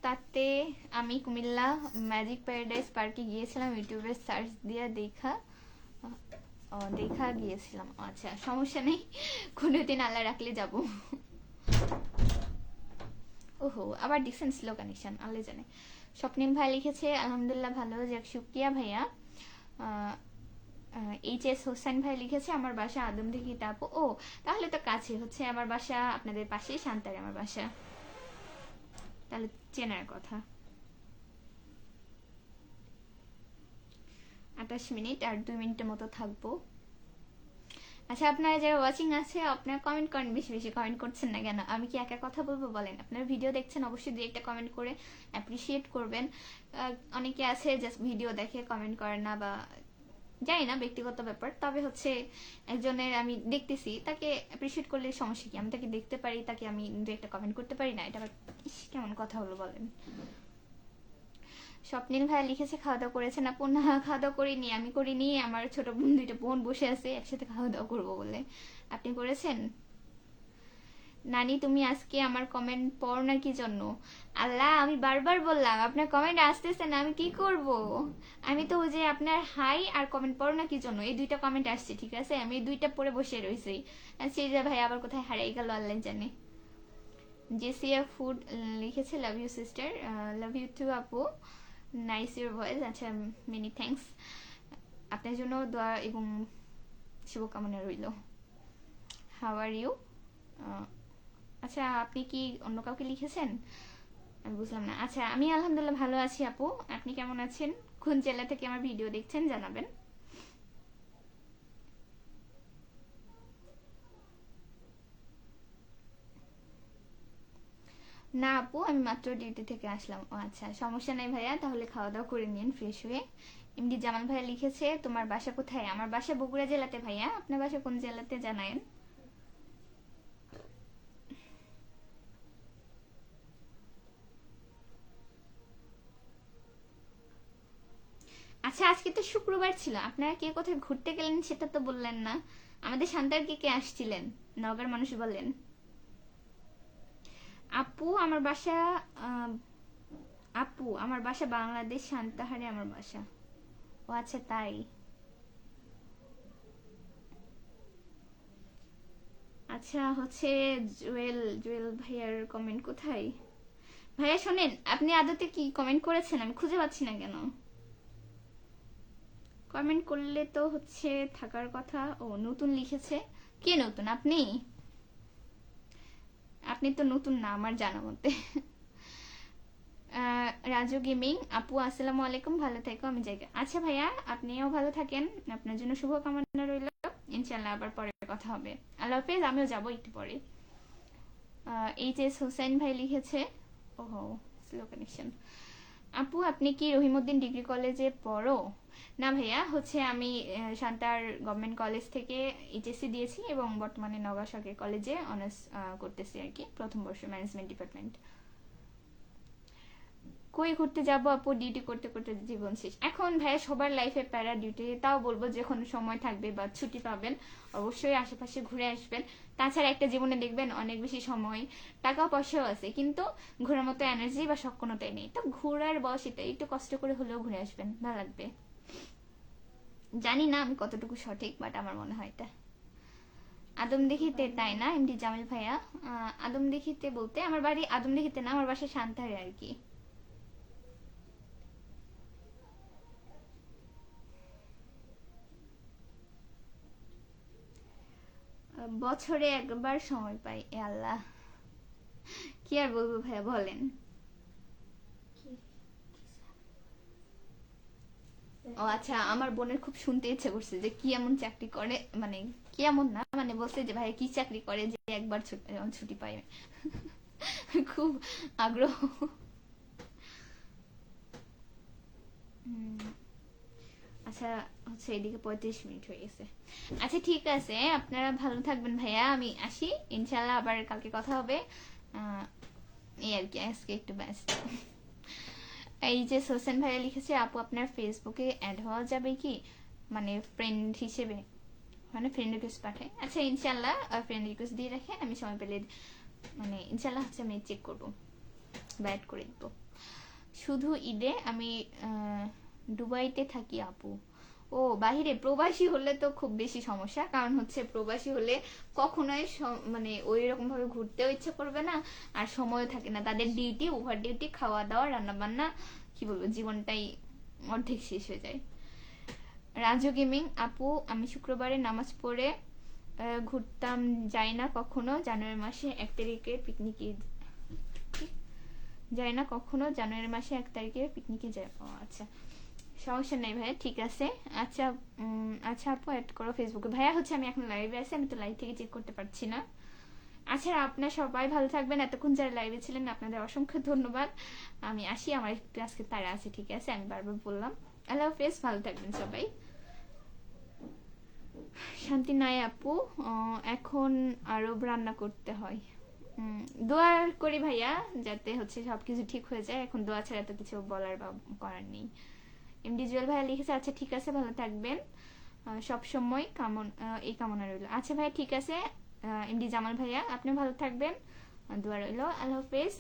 তাতে আমি কুমিল্লা ম্যাজিক প্যারাডাইস পার্কে গিয়েছিলাম, ইউটিউবে সার্চ দিয়ে দেখা গিয়েছিলাম। আচ্ছা সমস্যা নেই, কোনোদিন আল্লাহ রাখলে যাব। ওহো আবার ডিসেন্ট স্লো কানেকশন, আল্লাহ জানে। স্বপ্নিম ভাই লিখেছে আলহামদুলিল্লাহ ভালো, যাক শুক্রিয়া ভাইয়া। এইচএস হোসেন ভাই লিখেছে আমার বাসা আদমদিঘি তাপো, ও তাহলে তো কাছে হচ্ছে আমার বাসা, আপনাদের পাশেই শান্তারে আমার বাসা, তাহলে চেনার কথা। 28 মিনিট আর 2 মিনিটের মতো থাকবো। আচ্ছা আপনারা যারা ওয়াচিং আছে আপনারা কমেন্ট করেন, বেশি বেশি কমেন্ট করছেন না কেন, আমি কি একা কথা বলবো বলেন। আপনারা ভিডিও দেখছেন অবশ্যই দুই একটা কমেন্ট করে অ্যাপ্রিসিয়েট করবেন। অনেকে আছে জাস্ট ভিডিও দেখে কমেন্ট করে না, বা জানি না ব্যক্তিগত ব্যাপার, তবে হচ্ছে একজনের আমি দেখতেছি, তাকে অ্যাপ্রিসিয়েট করলে সমস্যা কি, আমি তাকে দেখতে পারি, তাকে আমি দু একটা কমেন্ট করতে পারি না, এটা আবার কেমন কথা হলো বলেন। স্বপ্নিল ভাই লিখেছে খাওয়া দাওয়া করেছেন আপু, না খাওয়া দাওয়া করিনি, আমি করিনি, আমার ছোট বোন দুইটা বোন বসে আছে একসাথে খাওয়া দাওয়া করবো বলে। আপনি করেছেন। নানি তুমি আজকে আমার কমেন্ট পড়ো না কি জন্য, আল্লাহ আমি বারবার বললাম আপনার কমেন্ট আসতেছে না, আমি কি করব। আমি তো ওই যে আপনার হাই আর কমেন্ট পড়ো না কি জন্য এই দুইটা কমেন্ট আসছে, ঠিক আছে আমি এই দুইটা পড়ে বসে রয়েছি, সেই যে ভাই আবার কোথায় হারাই গেল আল্লাহ জানে। জেসিয়া ফুড লিখেছে love you sister, love you too আপু, নাইস ইউর ভয়েস। আচ্ছা মেনি থ্যাঙ্কস, আপনার জন্য দোয়া এবং শুভকামনা রইল। How are you. আচ্ছা আপনি কি অন্য কাউকে লিখেছেন, আমি বুঝলাম না। আচ্ছা আমি আলহামদুলিল্লাহ ভালো আছি আপু, আপনি কেমন আছেন, কোন জেলা থেকে আমার ভিডিও দেখছেন জানাবেন। না আপু আমি মাত্র ডিউটি থেকে আসলাম। ও আচ্ছা সমস্যা নেই ভাইয়া, তাহলে খাওয়া দাওয়া করে নিন ফ্রেশ হয়ে। এমডি জামাল ভাইয়া লিখেছে তোমার বাসা কোথায়, আমার বাসা বগুড়া জেলাতে ভাইয়া, আপনার বাসা কোন জেলাতে জানায়েন। আচ্ছা আজকে তো শুক্রবার ছিল, আপনারা কে কোথায় ঘুরতে গেলেন সেটা তো বললেন না। আমাদের শান্তার কে আসছিলেন, নগর মানুষ বলেন। আপু আমার বাসা আপু আমার বাসা বাংলাদেশ সান্তাহারে আমার বাসা। ও আচ্ছা তাই। আচ্ছা হচ্ছে জুয়েল জুয়েল ভাইয়ার কমেন্ট কোথায়। ভাইয়া শোনেন, আপনি আদতে কি কমেন্ট করেছেন আমি খুঁজে পাচ্ছি না কেন। কমেন্ট করলে তো হচ্ছে থাকার কথা। ও নতুন লিখেছে, কে নতুন? আপনি আপনি তো নতুন না আমার জানা মতে। রাজু গেমিং আপু আসসালামু আলাইকুম, ভালো থেকো, আমি যাই। আচ্ছা ভাইয়া, আপনিও ভালো থাকেন, আপনার জন্য শুভকামনা রইল। ইনশাল্লাহ আবার পরে কথা হবে। আল্লাহ হাফেজ, আমিও যাবো একটু পরে। এইচ এস হোসেন ভাই লিখেছে, ওহো স্লো কানেকশন। আপু আপনি কি রহিমউদ্দিন ডিগ্রি কলেজে পড়ো? না ভাইয়া, হচ্ছে আমি শান্তার গভর্নমেন্ট কলেজ থেকে এইচএসসি দিয়েছি এবং বর্তমানে নওগাঁ সরকারি কলেজে অনার্স করতেছি আর কি, প্রথম বর্ষ ম্যানেজমেন্ট ডিপার্টমেন্ট। কই ঘুরতে যাবো আপু, ডিউটি করতে করতে জীবন শেষ। এখন ভাইয়া সবার লাইফে প্যারা ডিউটি, তাও বলবো যখন সময় থাকবে বা ছুটি পাবেন অবশ্যই আশেপাশে ঘুরে আসবেন। তাছাড়া একটা জীবনে দেখবেন অনেক বেশি সময়, টাকা পয়সাও আছে, কিন্তু ঘোরার মতো এনার্জি বা সক্ষমতাই নেই। তো ঘোরার বয়স এটা, একটু কষ্ট করে হলেও ঘুরে আসবেন, ভালো লাগবে। জানি না আমি কতটুকু সঠিক, বাট আমার মনে হয় এটা। আদমদিঘিতে, তাই না এমডি জামিল ভাইয়া? আদমদিঘিতে বলতে আমার বাড়ি আদমদিঘিতে না, আমার বাসা শান্তারে আর কি। বছরে একবার সময় পাই, এ আল্লাহ, কি আর বলবো ভাইয়া, বলেন। ও আচ্ছা, আমার বোনের খুব শুনতে ইচ্ছে করছে যে কি এমন চাকরি করে, মানে কি এমন না, মানে বলছে যে ভাই কি চাকরি করে যে একবার ছুটি পায়। খুব আগ্রহ। আচ্ছা হচ্ছে এদিকে 35 মিনিট হয়ে গেছে। আচ্ছা ঠিক আছে, আপনারা ভালো থাকবেন ভাইয়া, আমি আসি, ইনশাল্লাহ আবার কালকে কথা হবে। এই আর কি, আজকে একটু ব্যস্ত। এই যে হোসেন ভাইয়া লিখেছে, আপু আপনার ফেসবুকে অ্যাড হওয়া যাবে কি, মানে ফ্রেন্ড হিসেবে, মানে ফ্রেন্ড রিকোয়েস্ট পাঠায়। আচ্ছা ইনশাল্লাহ ফ্রেন্ড রিকোয়েস্ট দিয়ে রাখেন, আমি সময় পেলে মানে ইনশাল্লাহ হচ্ছে আমি চেক করবো বা অ্যাড করে দেবো। শুধু ঈদে আমি দুবাইতে থাকি আপু। ও বাহিরে, প্রবাসী হলে তো খুব বেশি সমস্যা, কারণ হচ্ছে প্রবাসী হলে কখনোই মানে ওই রকম ভাবে ঘুরতেও ইচ্ছা করবে না, আর সময়ও থাকে না, তাদের ডিউটি, ওভার ডিউটি, খাওয়া দাওয়া, রান্না বান্না, কি বলবো, জীবনটাই অর্ধেক শেষ হয়ে যায়। রাজু গেমিং আপু, আমি শুক্রবারে নামাজ পড়ে ঘুরতাম, যাই না কখনো জানুয়ারি মাসে 1 তারিখে পিকনিকে, যাই না কখনো জানুয়ারি মাসে 1 তারিখে পিকনিকে যায়। ও আচ্ছা, সমস্যা নেই ভাইয়া, ঠিক আছে। আচ্ছা আচ্ছা আপু অ্যাড করো ফেসবুকে। ভাইয়া হচ্ছে আমি এখন লাইভে আছি, আমি তো লাইভ থেকে চেক করতে পারছি না। আচ্ছা আপনার সবাই ভালো থাকবেন, এতক্ষণ যারা লাইভে ছিলেন আপনাদের অসংখ্য ধন্যবাদ। আমি আসি, আমার একটু আজকে তারা আছে, ঠিক আছে, আমি বারবার বললাম। আল্লাহ হাফেজ, ভালো থাকবেন সবাই। শান্তি নাই আপু, এখন আরো রান্না করতে হয়। দোয়া করি ভাইয়া যাতে হচ্ছে সবকিছু ঠিক হয়ে যায়, এখন দোয়া ছাড়া তো কিছু বলার বা করার নেই। এমডি জুয়েল ভাইয়া লিখেছে, আচ্ছা ঠিক আছে, ভালো থাকবেন সব সময়, এই কামনা রইল। আচ্ছা ভাইয়া ঠিক আছে। এমডি জামাল ভাইয়া আপনি ভালো থাকবেন, দোয়া রইল, আল্লাহ হাফেজ।